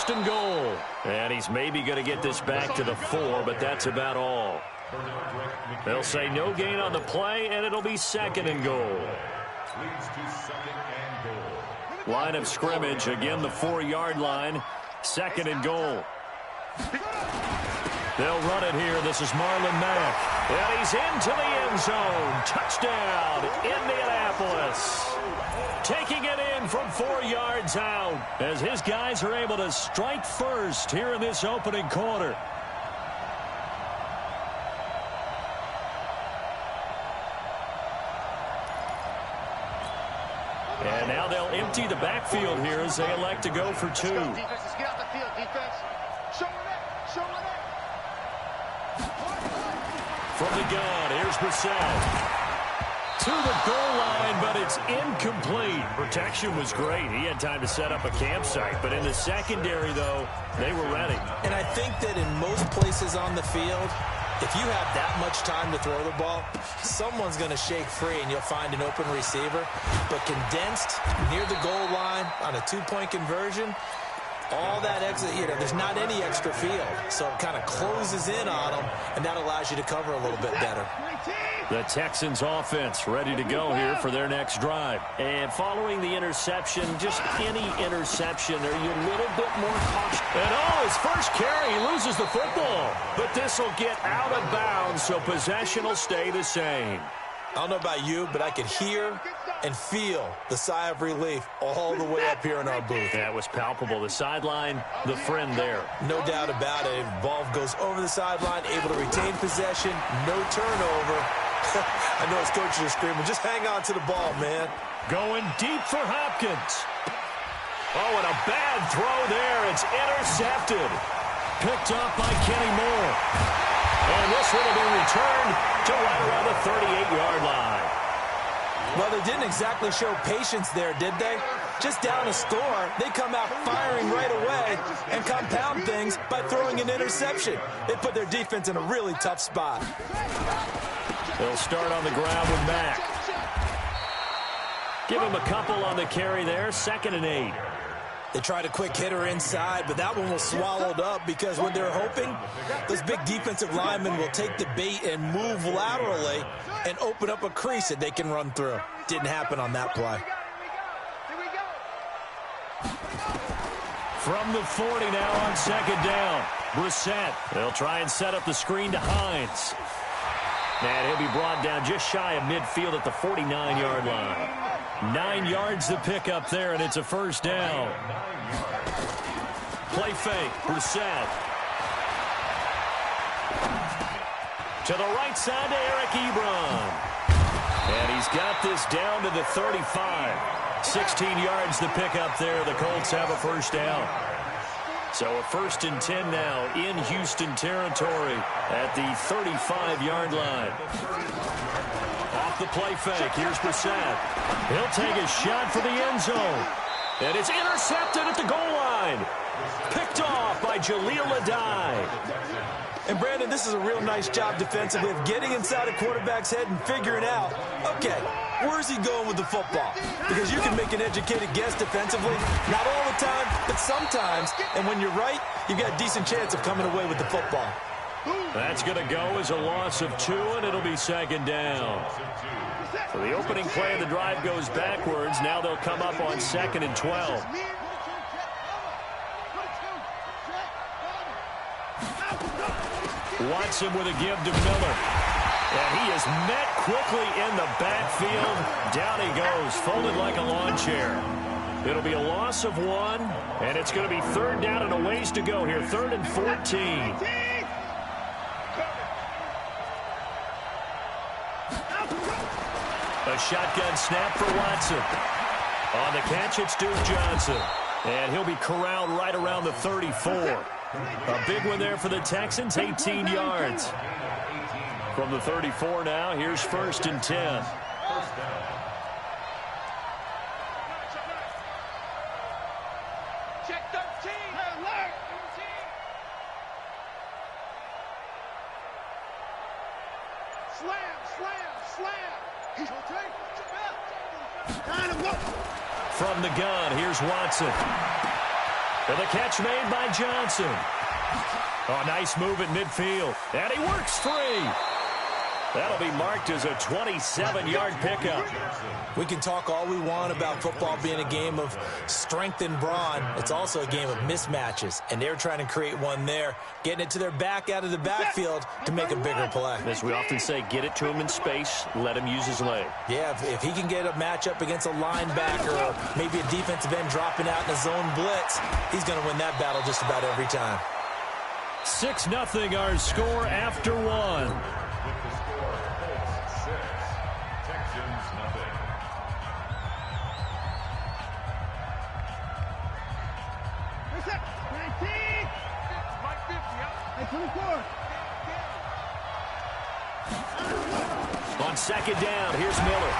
first and goal. And he's maybe going to get this back to the 4, but that's about all. They'll say no gain on the play, and it'll be second and goal. Line of scrimmage, again the 4-yard line. Second and goal. They'll run it here. This is Marlon Mack. And he's into the end zone. Touchdown, Indianapolis. Taking it in from 4 yards out as his guys are able to strike first here in this opening quarter. And now they'll empty the backfield here as they elect to go for 2. Let's go, defense. Let's get out the field, defense. Show it. Show it. From the gun, here's Brissett. To the goal line, but it's incomplete. Protection was great. He had time to set up a campsite. But in the secondary, though, they were ready. And I think that in most places on the field, if you have that much time to throw the ball, someone's going to shake free and you'll find an open receiver. But condensed near the goal line on a 2-point conversion, all that extra, there's not any extra field. So it kind of closes in on them, and that allows you to cover a little bit better. The Texans offense ready to go here for their next drive. And following the interception, just any interception, are you a little bit more cautious? And his first carry, he loses the football. But this will get out of bounds, so possession will stay the same. I don't know about you, but I could hear and feel the sigh of relief all the way up here in our booth. That was palpable. The sideline, the friend there. No doubt about it. Ball goes over the sideline, able to retain possession, no turnover. I know his coaches are screaming, just hang on to the ball, man. Going deep for Hopkins. Oh, and a bad throw there. It's intercepted. Picked up by Kenny Moore. And this one will be returned to right around the 38-yard line. Well, they didn't exactly show patience there, did they? Just down a score, they come out firing right away and compound things by throwing an interception. They put their defense in a really tough spot. They'll start on the ground with Mack. Give him a couple on the carry there, 2nd and 8. They tried a quick hitter inside, but that one was swallowed up because what they're hoping, those big defensive linemen will take the bait and move laterally and open up a crease that they can run through. Didn't happen on that play. From the 40 now on 2nd down. Brissett. They'll try and set up the screen to Hines. And he'll be brought down just shy of midfield at the 49-yard line. 9 yards to pick up there, and it's a first down. Play fake, Brissett. To the right side to Eric Ebron. And he's got this down to the 35. 16 yards to pick up there. The Colts have a first down. So a 1st and 10 now in Houston territory at the 35-yard line. Off the play fake, here's Brissett. He'll take a shot for the end zone. And it's intercepted at the goal line. Picked off by Jaleel Adai. And, Brandon, this is a real nice job defensively of getting inside a quarterback's head and figuring out, okay, where's he going with the football? Because you can make an educated guess defensively, not all the time, but sometimes. And when you're right, you've got a decent chance of coming away with the football. That's going to go as a loss of 2, and it'll be 2nd down. So the opening play of the drive goes backwards. Now they'll come up on 2nd and 12. Watson with a give to Miller. And he is met quickly in the backfield. Down he goes, folded like a lawn chair. It'll be a loss of 1, and it's going to be 3rd down and a ways to go here. 3rd and 14. A shotgun snap for Watson. On the catch, it's Duke Johnson. And he'll be corralled right around the 34. A big one there for the Texans, 18 yards. From the 34 now, here's 1st and 10. Check 13. Alert. Slam, slam, slam. He's on tape. From the gun, here's Watson. And the catch made by Johnson. Oh, nice move at midfield. And he works free. That'll be marked as a 27-yard pickup. We can talk all we want about football being a game of strength and brawn. It's also a game of mismatches, and they're trying to create one there, getting it to their back out of the backfield to make a bigger play. As we often say, get it to him in space, let him use his leg. Yeah, if he can get a matchup against a linebacker or maybe a defensive end dropping out in a zone blitz, he's going to win that battle just about every time. 6-0 our score after one. On second down, here's Miller.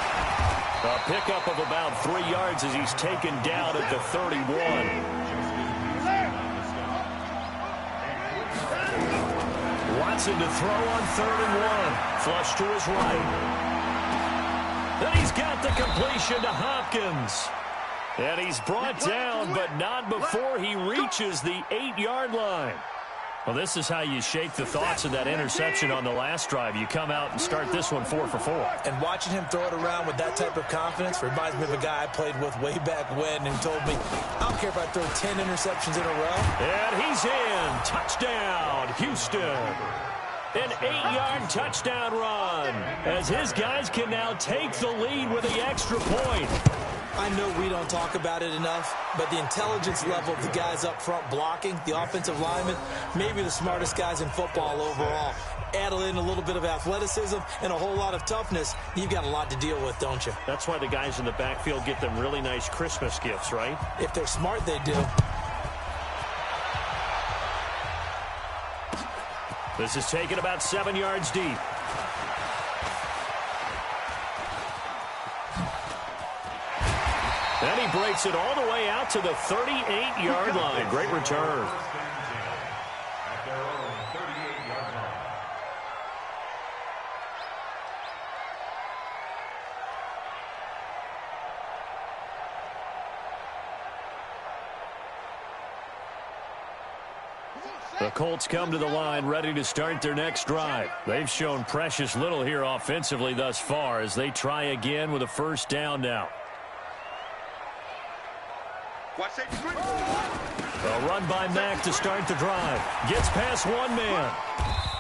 A pickup of about 3 yards as he's taken down at the 31. Watson to throw on 3rd and 1. Flush to his right. Then he's got the completion to Hopkins. And he's brought down, but not before he reaches the 8-yard line. Well, this is how you shake the thoughts of that interception on the last drive. You come out and start this one 4 for 4. And watching him throw it around with that type of confidence reminds me of a guy I played with way back when and told me, I don't care if I throw 10 interceptions in a row. And he's in. Touchdown, Houston. An 8-yard touchdown run as his guys can now take the lead with the extra point. I know we don't talk about it enough, but the intelligence level of the guys up front blocking, the offensive linemen, maybe the smartest guys in football overall. Add in a little bit of athleticism and a whole lot of toughness, you've got a lot to deal with, don't you? That's why the guys in the backfield get them really nice Christmas gifts, right? If they're smart, they do. This is taken about 7 yards deep. Then he breaks it all the way out to the 38-yard line. Great return. The Colts come to the line ready to start their next drive. They've shown precious little here offensively thus far as they try again with a first down now. A run by Mack to start the drive. Gets past one man.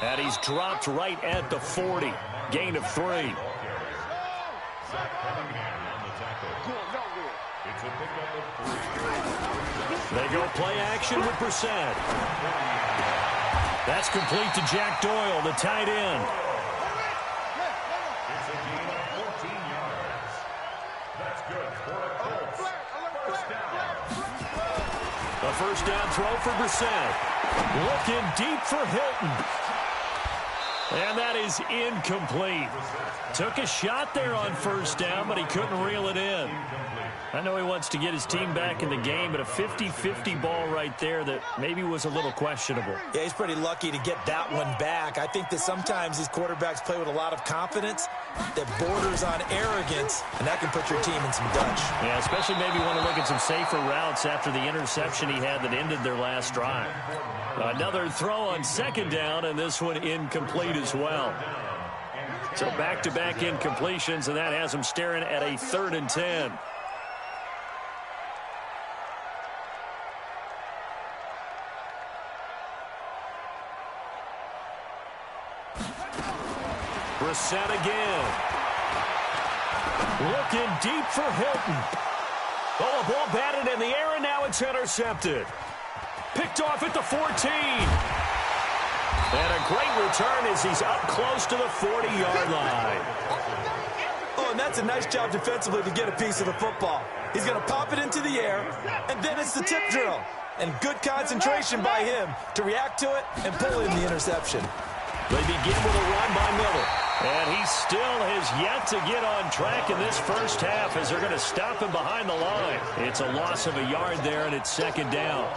And he's dropped right at the 40. Gain of 3. They go play action with Brissett. That's complete to Jack Doyle, the tight end. A first down throw for Brissett. Looking deep for Hilton. And that is incomplete. Took a shot there on first down, but he couldn't reel it in. I know he wants to get his team back in the game, but a 50-50 ball right there that maybe was a little questionable. Yeah, he's pretty lucky to get that one back. I think that sometimes these quarterbacks play with a lot of confidence that borders on arrogance, and that can put your team in some dutch. Yeah, especially maybe want to look at some safer routes after the interception he had that ended their last drive. Another throw on second down, and this one incomplete as well. So back-to-back incompletions, and that has him staring at a 3rd and 10. Brissett again. Looking deep for Hilton. Oh, a ball batted in the air, and now it's intercepted. Picked off at the 14. And a great return as he's up close to the 40-yard line. Oh, and that's a nice job defensively to get a piece of the football. He's going to pop it into the air, and then it's the tip drill. And good concentration by him to react to it and pull in the interception. They begin with a run by Miller. And he still has yet to get on track in this first half as they're going to stop him behind the line. It's a loss of a yard there, and it's second down.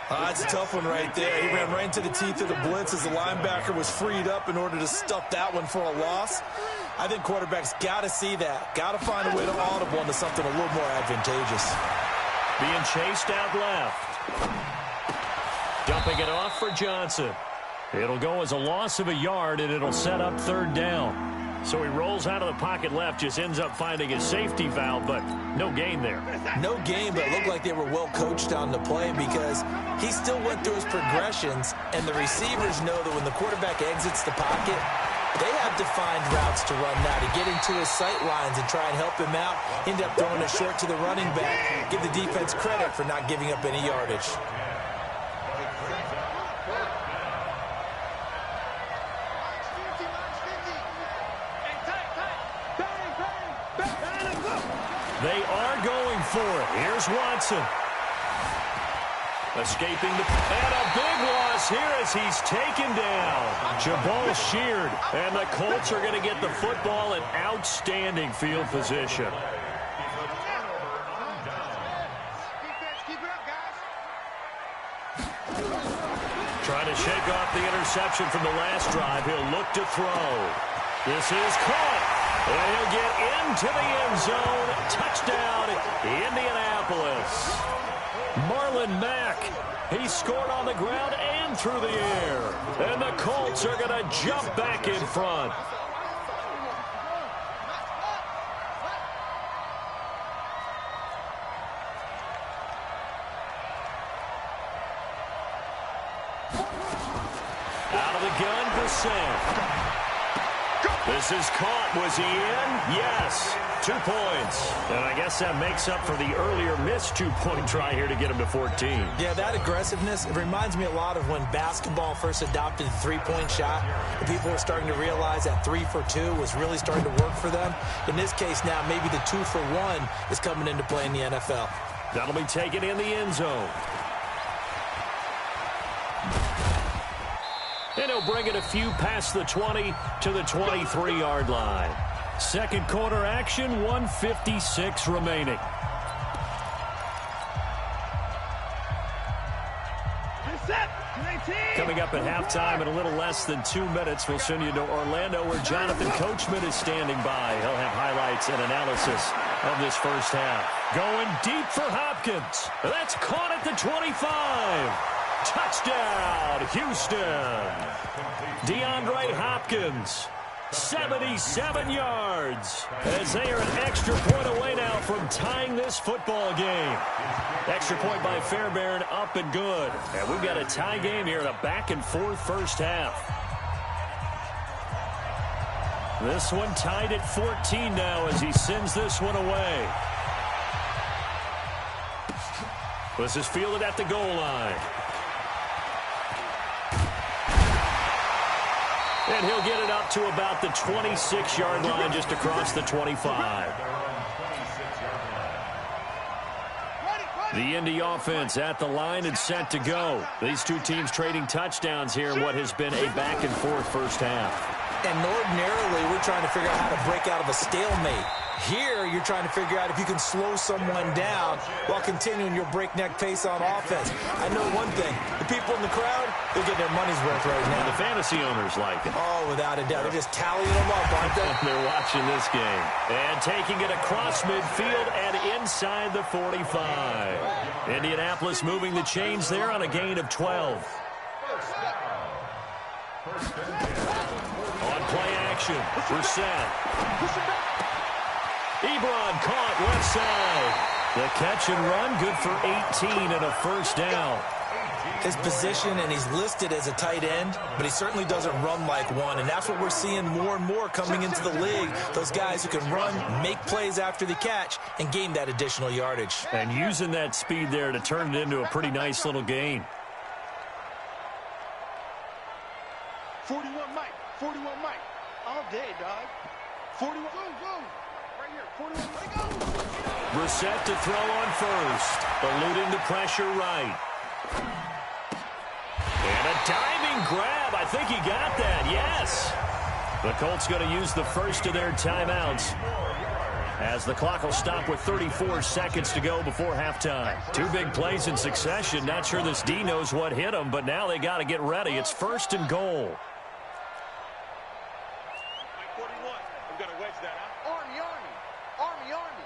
That's a tough one right there. He ran right into the teeth of the blitz as the linebacker was freed up in order to stuff that one for a loss. I think quarterbacks got to see that. Got to find a way to audible into something a little more advantageous. Being chased out left. Dumping it off for Johnson. It'll go as a loss of a yard, and it'll set up third down. So he rolls out of the pocket left, just ends up finding a safety valve, but no gain there. No gain, but it looked like they were well coached on the play because he still went through his progressions, and the receivers know that when the quarterback exits the pocket, they have defined routes to run now to get into his sight lines and try and help him out. End up throwing it short to the running back. Give the defense credit for not giving up any yardage. They are going for it. Here's Watson. Escaping and a big loss here as he's taken down. Jabal sheared, and the Colts are going to get the football in outstanding field position. Trying to shake off the interception from the last drive. He'll look to throw. This is caught. And he'll get into the end zone. Touchdown, Indianapolis. Marlon Mack, he scored on the ground and through the air. And the Colts are going to jump back in front. Out of the gun, Brissett. This is caught. Was he in? Yes. 2 points. And I guess that makes up for the earlier missed 2-point try here to get him to 14. Yeah, that aggressiveness, it reminds me a lot of when basketball first adopted the three-point shot. And people were starting to realize that 3 for 2 was really starting to work for them. In this case now, maybe the 2 for 1 is coming into play in the NFL. That'll be taken in the end zone. And he'll bring it a few past the 20 to the 23-yard line. Second quarter action, 1:56 remaining. Coming up at halftime in a little less than 2 minutes, we'll send you to Orlando where Jonathan Coachman is standing by. He'll have highlights and analysis of this first half. Going deep for Hopkins. That's caught at the 25. Touchdown, Houston. DeAndre Hopkins, 77 yards. As they are an extra point away now from tying this football game. Extra point by Fairbairn, up and good. And we've got a tie game here in a back-and-forth first half. This one tied at 14 now as he sends this one away. This is fielded at the goal line. And he'll get it up to about the 26-yard line, just across the 25. The Indy offense at the line and set to go. These two teams trading touchdowns here in what has been a back-and-forth first half. And ordinarily, we're trying to figure out how to break out of a stalemate. Here, you're trying to figure out if you can slow someone down while continuing your breakneck pace on offense. I know one thing. The people in the crowd, they're getting their money's worth right now. And the fantasy owners like it. Oh, without a doubt. They're just tallying them up, aren't they? They're watching this game. And taking it across midfield and inside the 45. Indianapolis moving the chains there on a gain of 12. On play action, Brissett. Ebron caught left side. The catch and run, good for 18 and a first down. His position, and he's listed as a tight end, but he certainly doesn't run like one, and that's what we're seeing more and more coming into the league. Those guys who can run, make plays after the catch, and gain that additional yardage. And using that speed there to turn it into a pretty nice little gain. 41 Mike. 41 Mike. All day, dog. 41. Go. Right here. 41 Mike. Go. Brissett to throw on first. Eluding the pressure right. And a diving grab. I think he got that. Yes. The Colts going to use the first of their timeouts, as the clock will stop with 34 seconds to go before halftime. Two big plays in succession. Not sure this D knows what hit him, but now they got to get ready. It's first and goal. Army.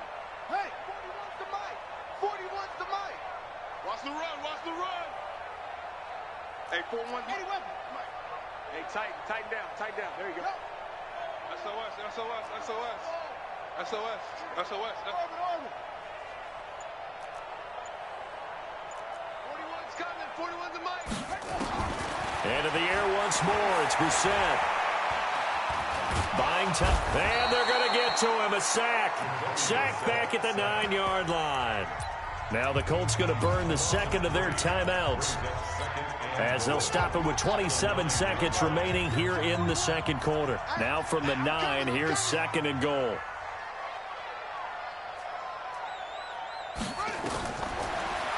Hey, 41's the Mike. 41's the Mike. Hey, 4-1. Hey, tighten down. There you go. SOS. 41's coming. 41's the mic. Into the air once more. It's Brissett. Buying time. And they're going to get to him. A sack. Sack back at the 9-yard line. Now the Colts going to burn the second of their timeouts, as they'll stop it with 27 seconds remaining here in the second quarter. Now from the 9, here's second and goal.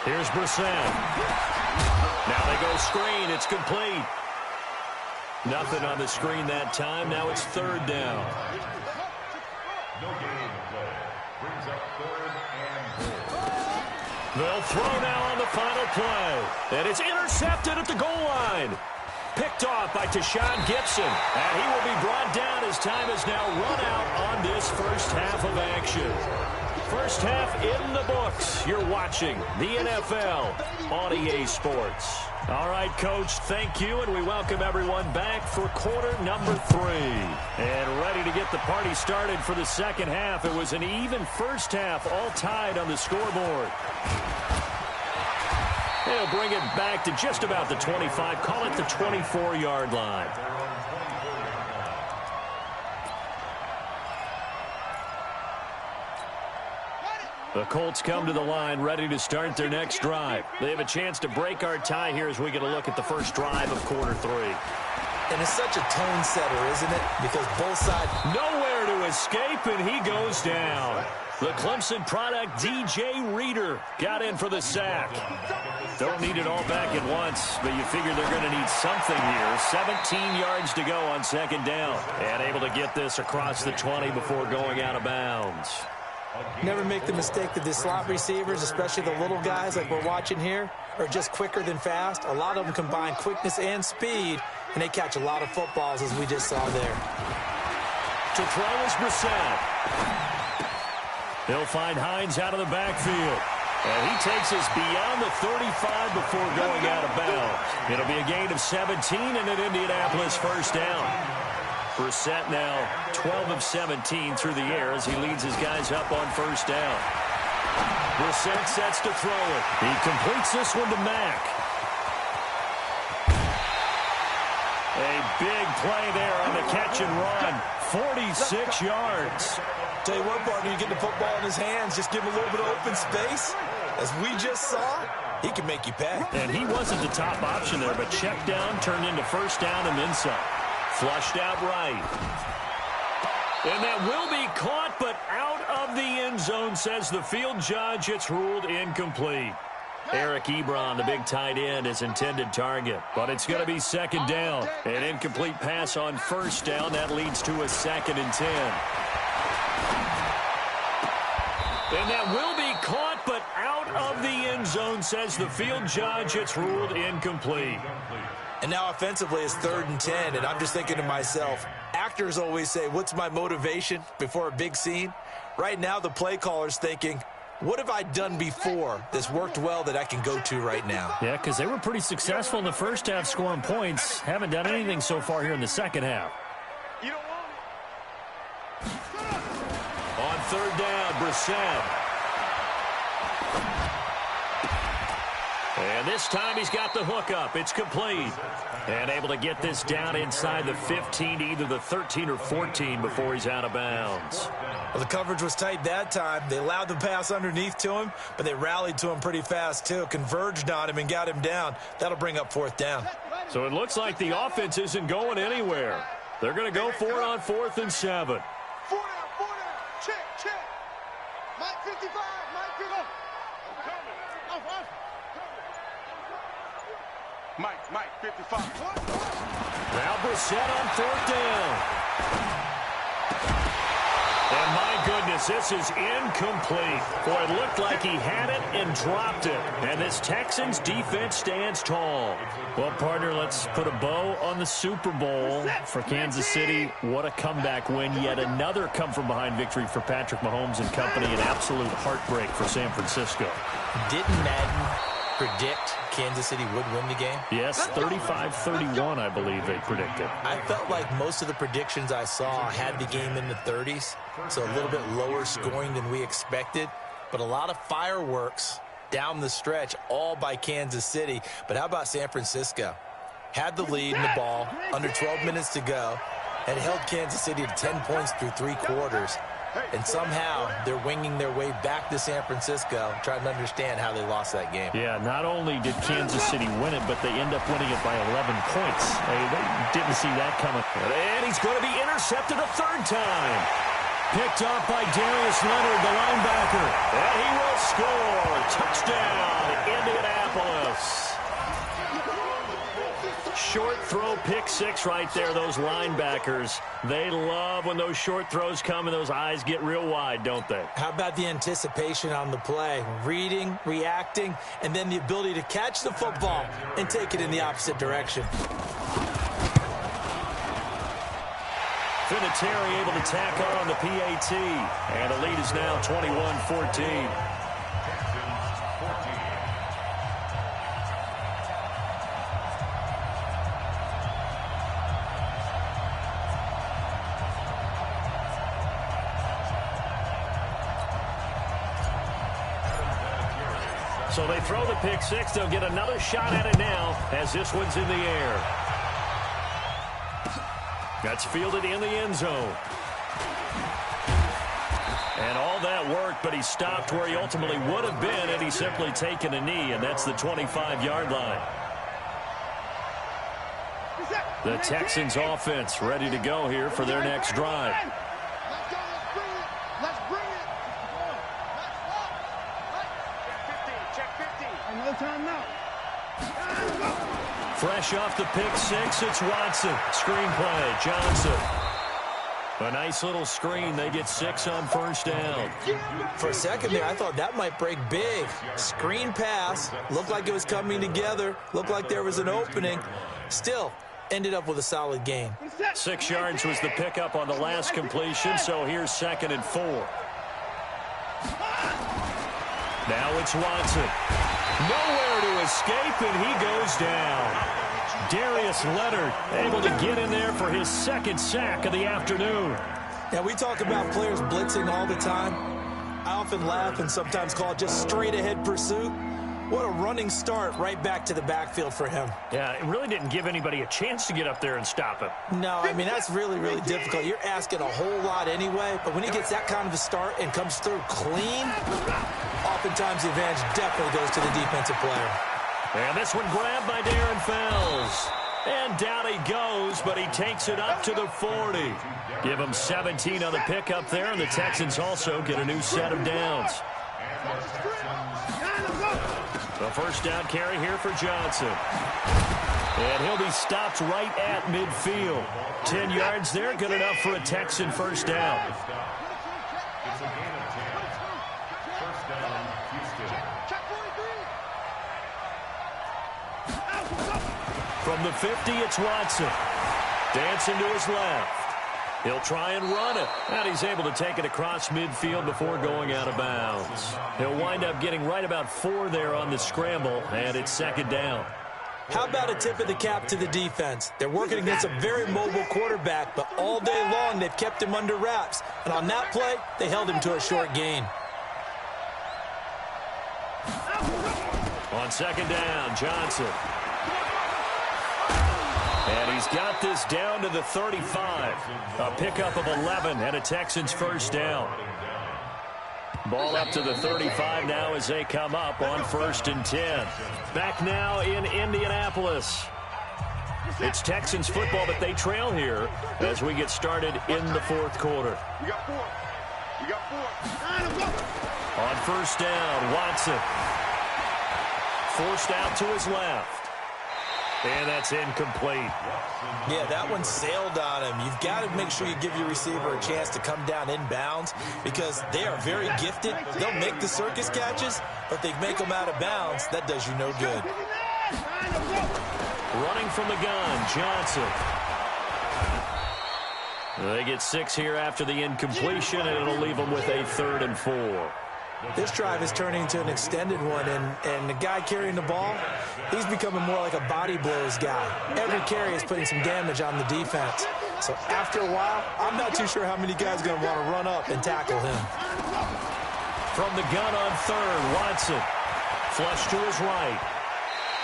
Here's Brissett. Now they go screen. It's complete. Nothing on the screen that time. Now it's third down. No gain play. Brings up third and goal. They'll throw now on the final play. And it's intercepted at the goal line. Picked off by Tashawn Gibson. And he will be brought down as time is now run out on this first half of action. First half in the books. You're watching the NFL on EA Sports. All right, Coach, thank you, and we welcome everyone back for quarter number 3. And ready to get the party started for the second half. It was an even first half, all tied on the scoreboard. They'll bring it back to just about the 25, call it the 24-yard line. The Colts come to the line ready to start their next drive. They have a chance to break our tie here as we get a look at the first drive of quarter 3. And it's such a tone setter, isn't it? Because both sides... Nowhere to escape, and he goes down. The Clemson product, DJ Reader, got in for the sack. Don't need it all back at once, but you figure they're going to need something here. 17 yards to go on second down. And able to get this across the 20 before going out of bounds. Never make the mistake that the slot receivers, especially the little guys like we're watching here, are just quicker than fast. A lot of them combine quickness and speed, and they catch a lot of footballs, as we just saw there. To throw is Brissett. He'll find Hines out of the backfield. And he takes us beyond the 35 before going out of bounds. It'll be a gain of 17 and an Indianapolis first down. Brissett now 12 of 17 through the air as he leads his guys up on first down. Brissett sets to throw it. He completes this one to Mack. A big play there on the catch and run. 46 yards. Tell you what, partner, you get the football in his hands, just give him a little bit of open space. As we just saw, he can make you pay. And he wasn't the top option there, but check down turned into first down and then some. Flushed out right. And that will be caught, but out of the end zone, says the field judge. It's ruled incomplete. Eric Ebron, the big tight end, is intended target. But it's going to be second down. An incomplete pass on first down. That leads to a 2nd and 10. And that will be caught, but out of the end zone, says the field judge. It's ruled incomplete. And now offensively it's 3rd and 10, and I'm just thinking to myself, actors always say, what's my motivation before a big scene? Right now the play caller's thinking, what have I done before that's worked well that I can go to right now? Yeah, because they were pretty successful in the first half scoring points. Haven't done anything so far here in the second half. You don't want it. On third down, Brissett. And this time he's got the hook up. It's complete. And able to get this down inside the 15, either the 13 or 14 before he's out of bounds. Well, the coverage was tight that time. They allowed the pass underneath to him, but they rallied to him pretty fast too. Converged on him and got him down. That'll bring up 4th down. So it looks like the offense isn't going anywhere. They're going to go for it on 4th and 7. 4 down. Check. Mike 55. Mike 55. Mike 55. Now Brissett on 4th down. And my goodness, this is incomplete. Boy, it looked like he had it and dropped it. And this Texans defense stands tall. Well, partner, let's put a bow on the Super Bowl for Kansas City. What a comeback win. Yet another come-from-behind victory for Patrick Mahomes and company. An absolute heartbreak for San Francisco. Didn't Madden predict Kansas City would win the game? Yes, 35-31, I believe they predicted. I felt like most of the predictions I saw had the game in the 30s, so a little bit lower scoring than we expected, but a lot of fireworks down the stretch, all by Kansas City. But how about San Francisco? Had the lead in the ball, under 12 minutes to go, and held Kansas City to 10 points through 3 quarters. And somehow they're winging their way back to San Francisco, trying to understand how they lost that game. Yeah, not only did Kansas City win it, but they end up winning it by 11 points. They didn't see that coming. And he's going to be intercepted a third time. Picked up by Darius Leonard, the linebacker. And he will score. Touchdown, Indianapolis. Short throw, pick six right there. Those linebackers, they love when those short throws come and those eyes get real wide, don't they? How about the anticipation on the play? Reading, reacting, and then the ability to catch the football and take it in the opposite direction. Vinatieri able to tack on the PAT. And the lead is now 21-14. So they throw the pick six. They'll get another shot at it now as this one's in the air. That's fielded in the end zone. And all that worked, but he stopped where he ultimately would have been had he simply taken a knee, and that's the 25-yard line. The Texans offense ready to go here for their next drive. Fresh off the pick six, it's Watson. Screenplay, Johnson. A nice little screen. They get 6 on first down. For a second there, I thought that might break big. Screen pass. Looked like it was coming together. Looked like there was an opening. Still, ended up with a solid gain. 6 yards was the pickup on the last completion, so here's 2nd and 4. Now it's Watson. Nowhere to escape, and he goes down. Darius Leonard able to get in there for his 2nd sack of the afternoon. Now, we talk about players blitzing all the time. I often laugh and sometimes call it just straight-ahead pursuit. What a running start right back to the backfield for him. Yeah, it really didn't give anybody a chance to get up there and stop him. No, I mean, that's really, really difficult. You're asking a whole lot anyway, but when he gets that kind of a start and comes through clean, oftentimes the advantage definitely goes to the defensive player. And this one grabbed by Darren Fells. And down he goes, but he takes it up to the 40. Give him 17 on the pickup there, and the Texans also get a new set of downs. The first down carry here for Johnson. And he'll be stopped right at midfield. 10 yards there, good enough for a Texan first down. It's a gain of 10. First down, Houston. From the 50, it's Watson. Dancing to his left. He'll try and run it. And he's able to take it across midfield before going out of bounds. He'll wind up getting right about 4 there on the scramble, and it's 2nd down. How about a tip of the cap to the defense? They're working against a very mobile quarterback, but all day long they've kept him under wraps. And on that play, they held him to a short gain. On 2nd down, Johnson. And he's got this down to the 35. A pickup of 11 and a Texans first down. Ball up to the 35 now as they come up on 1st and 10. Back now in Indianapolis. It's Texans football, but they trail here as we get started in the 4th quarter. You got 4. You got 4. On 1st down, Watson. Forced out to his left. And that's incomplete. Yeah, that one sailed on him. You've got to make sure you give your receiver a chance to come down inbounds because they are very gifted. They'll make the circus catches, but they make them out of bounds. That does you no good. Running from the gun, Johnson. They get 6 here after the incompletion, and it'll leave them with a 3rd and 4. This drive is turning into an extended one, and the guy carrying the ball, he's becoming more like a body blows guy. Every carry is putting some damage on the defense. So after a while, I'm not too sure how many guys are going to want to run up and tackle him. From the gun on third, Watson. Flush to his right.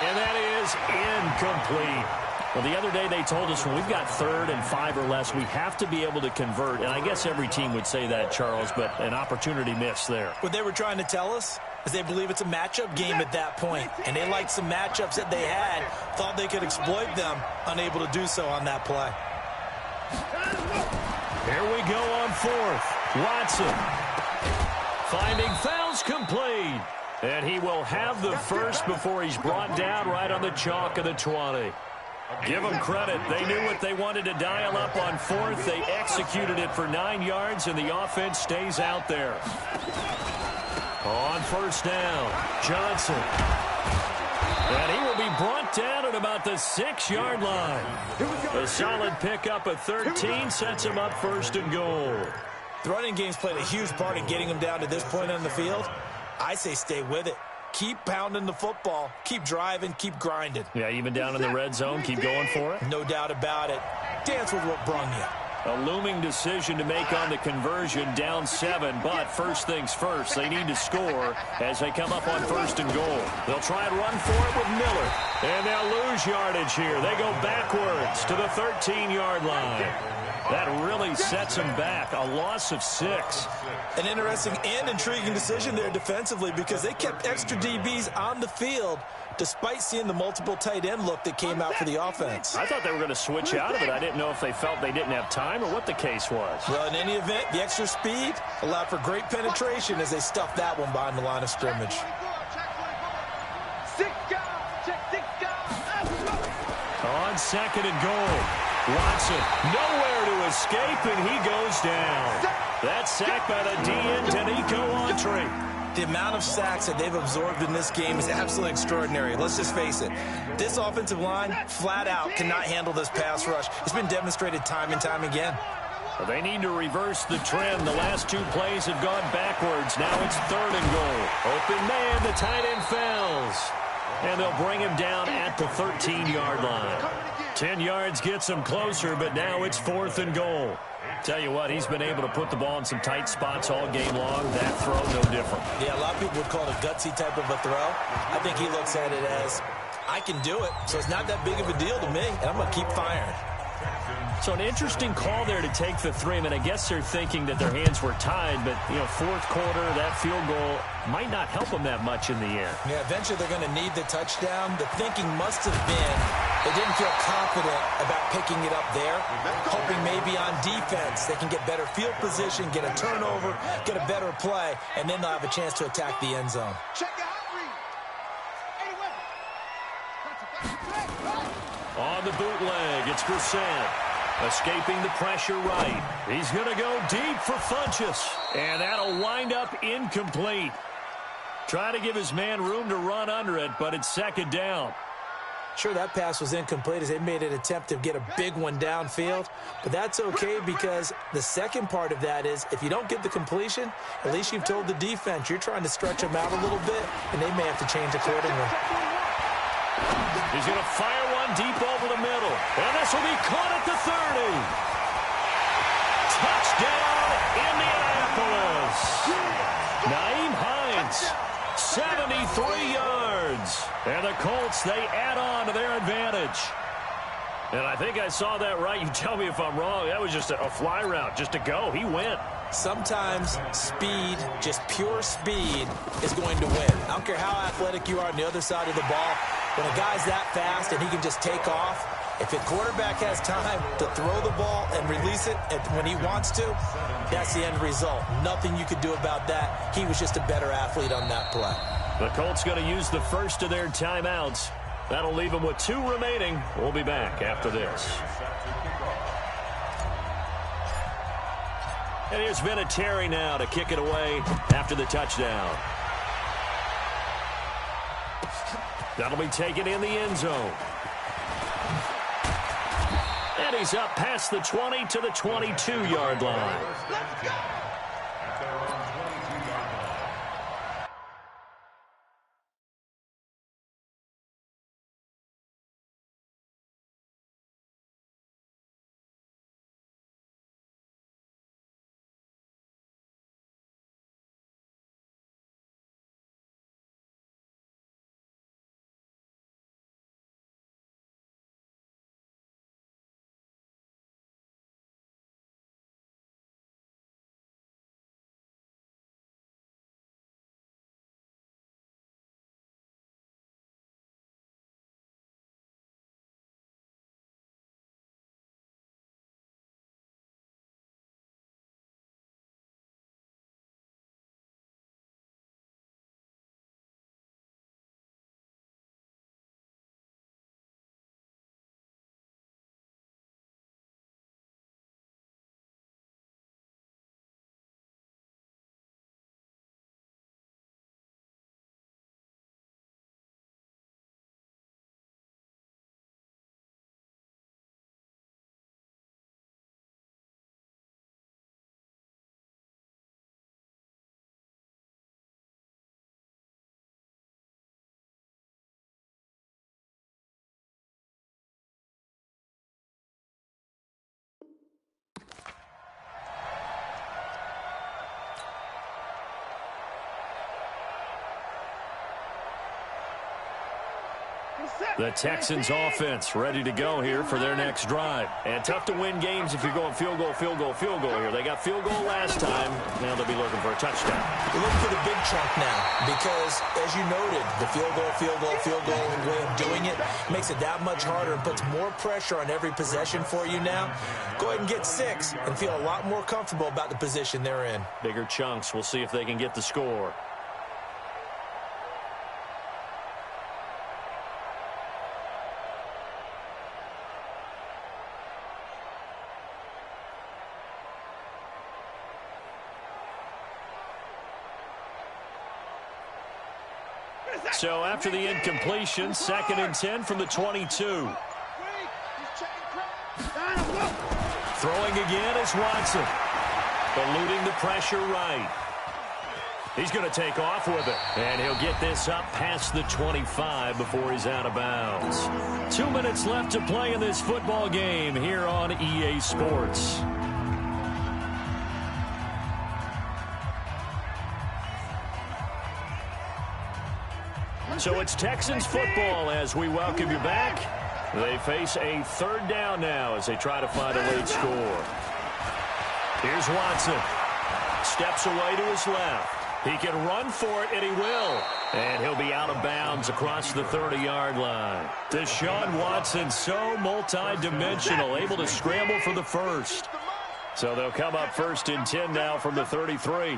And that is incomplete. Well, the other day they told us when we've got 3rd and 5 or less, we have to be able to convert. And I guess every team would say that, Charles, but an opportunity missed there. What they were trying to tell us is they believe it's a matchup game at that point. And they liked some matchups that they had, thought they could exploit them, unable to do so on that play. Here we go on 4th. Watson finding fouls complete. And he will have the first before he's brought down right on the chalk of the 20. Give them credit. They knew what they wanted to dial up on 4th. They executed it for 9 yards, and the offense stays out there. On 1st down, Johnson. And he will be brought down at about the 6-yard line. A solid pickup of 13 sets him up 1st and goal. The running game's played a huge part in getting him down to this point on the field. I say stay with it. Keep pounding the football. Keep driving. Keep grinding. Yeah, even down in the red zone, keep going for it. No doubt about it. Dance with what brung you. A looming decision to make on the conversion, down 7, but first things first, they need to score as they come up on 1st and goal. They'll try and run for it with Miller, and they'll lose yardage here. They go backwards to the 13-yard line. That really sets them back, a loss of 6. An interesting and intriguing decision there defensively because they kept extra DBs on the field despite seeing the multiple tight end look that came out for the offense. I thought they were going to switch out of it. I didn't know if they felt they didn't have time or what the case was. Well, in any event, the extra speed allowed for great penetration as they stuffed that one behind the line of scrimmage. On 2nd and goal, Watson nowhere to escape, and he goes down. That sack by the DN, Danico Autry. The amount of sacks that they've absorbed in this game is absolutely extraordinary. Let's just face it. This offensive line, flat out, cannot handle this pass rush. It's been demonstrated time and time again. Well, they need to reverse the trend. The last 2 plays have gone backwards. Now it's 3rd and goal. Open man, the tight end fails. And they'll bring him down at the 13-yard line. 10 yards gets him closer, but now it's 4th and goal. Tell you what, he's been able to put the ball in some tight spots all game long. That throw, no different. Yeah, a lot of people would call it a gutsy type of a throw. I think he looks at it as, I can do it, so it's not that big of a deal to me, and I'm going to keep firing. So an interesting call there to take the 3. I mean, I guess they're thinking that their hands were tied, but, you know, 4th quarter, that field goal might not help them that much in the end. Yeah, eventually they're going to need the touchdown. The thinking must have been they didn't feel confident about picking it up there, hoping maybe on defense they can get better field position, get a turnover, get a better play, and then they'll have a chance to attack the end zone. On the bootleg, it's Brissett. Escaping the pressure right. He's going to go deep for Funchess. And that'll wind up incomplete. Try to give his man room to run under it, but it's 2nd down. Sure, that pass was incomplete as they made an attempt to get a big one downfield. But that's okay because the second part of that is if you don't get the completion, at least you've told the defense you're trying to stretch them out a little bit, and they may have to change accordingly. He's going to fire one deep over the middle. And this will be caught at the 30. Touchdown, Indianapolis. Naeem Hines, 73 yards. And the Colts, they add on to their advantage. And I think I saw that right. You tell me if I'm wrong. That was just a fly route, just to go. He went. Sometimes speed, just pure speed, is going to win. I don't care how athletic you are on the other side of the ball. When a guy's that fast and he can just take off, if a quarterback has time to throw the ball and release it when he wants to, that's the end result. Nothing you could do about that. He was just a better athlete on that play. The Colts going to use the first of their timeouts. That'll leave them with 2 remaining. We'll be back after this. And here's Vinatieri now to kick it away after the touchdown. That'll be taken in the end zone. And he's up past the 20 to the 22-yard line. The Texans offense ready to go here for their next drive. And tough to win games if you're going field goal, field goal, field goal here. They got field goal last time. Now they'll be looking for a touchdown. They're looking for the big chunk now because, as you noted, the field goal, field goal, field goal way of doing it makes it that much harder and puts more pressure on every possession for you now. Go ahead and get 6 and feel a lot more comfortable about the position they're in. Bigger chunks. We'll see if they can get the score. So after the incompletion, 2nd and 10 from the 22. Throwing again is Watson. Eluding the pressure right. He's going to take off with it. And he'll get this up past the 25 before he's out of bounds. 2 minutes left to play in this football game here on EA Sports. So it's Texans football as we welcome you back. They face a 3rd down now as they try to find a late score. Here's Watson. Steps away to his left. He can run for it, and he will. And he'll be out of bounds across the 30-yard line. Deshaun Watson, so multi-dimensional, able to scramble for the first. So they'll come up 1st and 10 now from the 33.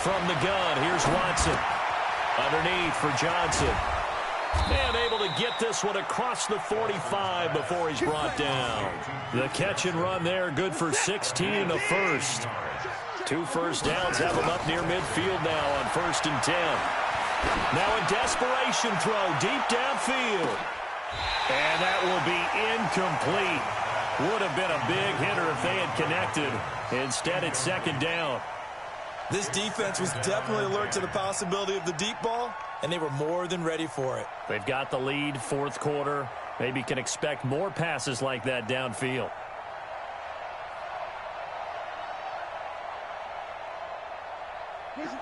From the gun, here's Watson. Underneath for Johnson. And able to get this one across the 45 before he's brought down. The catch and run there, good for 16 and a first. 2 first downs have him up near midfield now on 1st and 10. Now a desperation throw deep downfield. And that will be incomplete. Would have been a big hitter if they had connected. Instead, it's 2nd down. This defense was definitely alert to the possibility of the deep ball, and they were more than ready for it. They've got the lead, 4th quarter. Maybe can expect more passes like that downfield.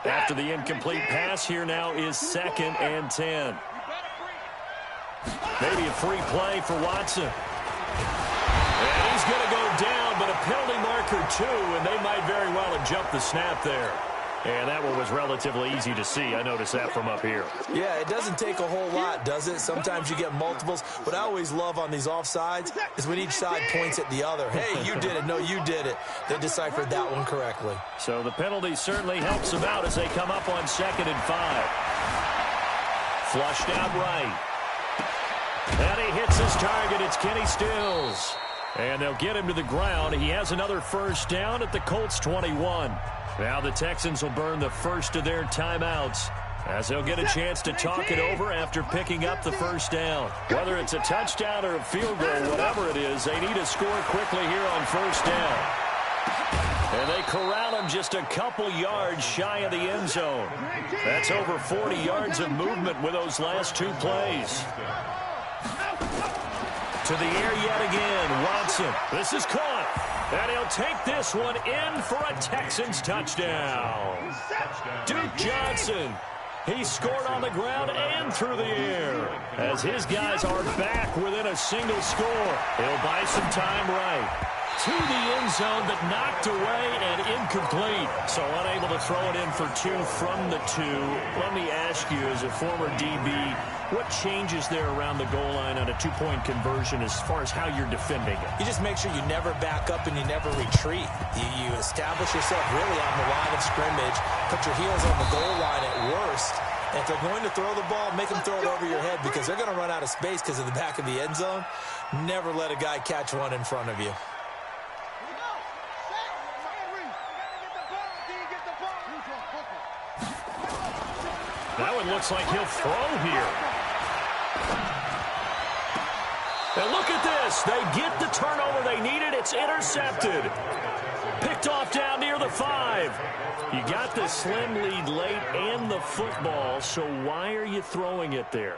After the incomplete pass, here now is 2nd and 10. Maybe a free play for Watson. And he's going to go down, but a penalty marker too, and they might very well have jumped the snap there. And that one was relatively easy to see. I noticed that from up here. Yeah, it doesn't take a whole lot, does it? Sometimes you get multiples. What I always love on these offsides is when each side points at the other. Hey, you did it. No, you did it. They deciphered that one correctly. So the penalty certainly helps them out as they come up on 2nd and 5. Flushed out right. And he hits his target. It's Kenny Stills. And they'll get him to the ground. He has another first down at the Colts 21. Now the Texans will burn the first of their timeouts as they'll get a chance to talk it over after picking up the first down. Whether it's a touchdown or a field goal, whatever it is, they need to score quickly here on 1st down. And they corral him just a couple yards shy of the end zone. That's over 40 yards of movement with those last 2 plays. To the air yet again, Watson. This is caught. And he'll take this one in for a Texans touchdown. Duke Johnson. He scored on the ground and through the air as his guys are back within a single score. He'll buy some time right. To the end zone, but knocked away and incomplete. So unable to throw it in for 2 from the 2. Let me ask you, as a former DB, what changes there around the goal line on a 2-point conversion as far as how you're defending it? You just make sure you never back up and you never retreat. You establish yourself really on the line of scrimmage, put your heels on the goal line at worst. And if they're going to throw the ball, make them throw it over your head because they're going to run out of space because of the back of the end zone. Never let a guy catch one in front of you. That one looks like he'll throw here. And look at this. They get the turnover they needed. It's intercepted. Picked off down near the 5. You got the slim lead late and the football, so why are you throwing it there?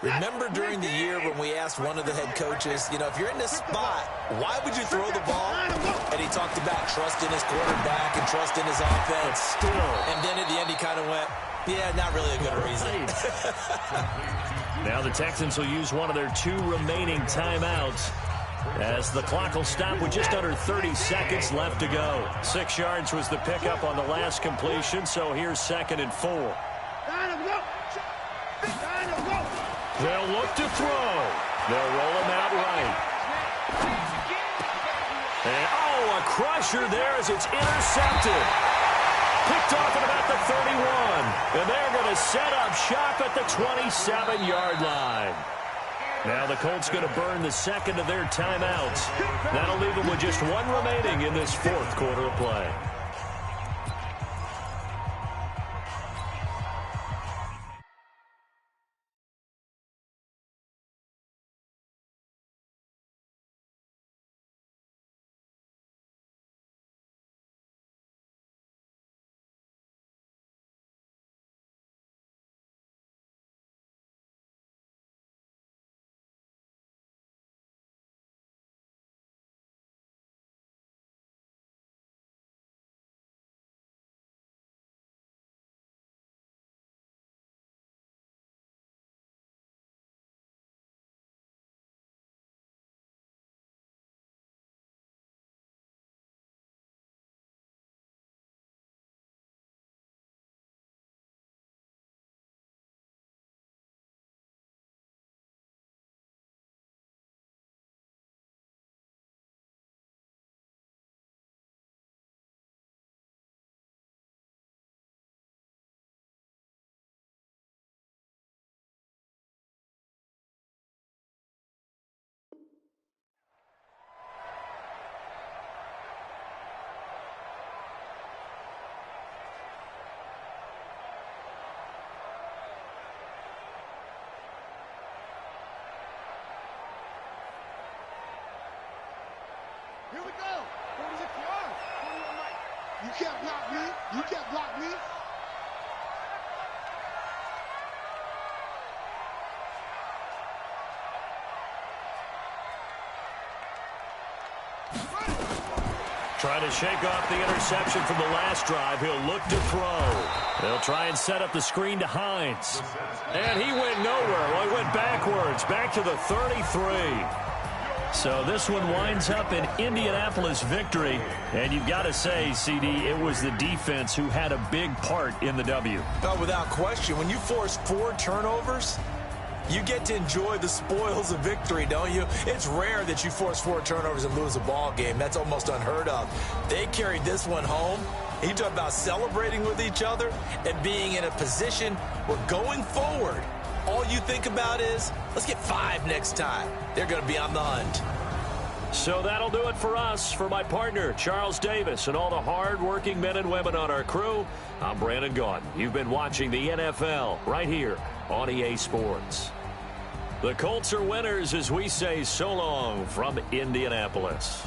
Remember during the year when we asked one of the head coaches, you know, if you're in this spot, why would you throw the ball? And he talked about trust in his quarterback and trust in his offense. Still. And then at the end he kind of went, yeah, not really a good reason. Now the Texans will use one of their 2 remaining timeouts as the clock will stop with just under 30 seconds left to go. 6 yards was the pickup on the last completion, so here's 2nd and 4. They'll look to throw. They'll roll him out right. And, oh, a crusher there as it's intercepted. Picked off at about the 31. And they're going to set up shop at the 27-yard line. Now the Colts going to burn the 2nd of their timeouts. That'll leave them with just 1 remaining in this 4th quarter of play. Here we go. What is it for? You can't block me. You can't block me. Trying to shake off the interception from the last drive. He'll look to throw. They'll try and set up the screen to Hines. And he went nowhere. Well, he went backwards, back to the 33. So this one winds up an Indianapolis victory. And you've got to say, CD, it was the defense who had a big part in the W. Oh, without question. When you force 4 turnovers, you get to enjoy the spoils of victory, don't you? It's rare that you force 4 turnovers and lose a ball game. That's almost unheard of. They carried this one home. You talk about celebrating with each other and being in a position where going forward, all you think about is, let's get 5 next time. They're going to be on the hunt. So that'll do it for us. For my partner, Charles Davis, and all the hard-working men and women on our crew, I'm Brandon Gaudin. You've been watching the NFL right here on EA Sports. The Colts are winners as we say so long from Indianapolis.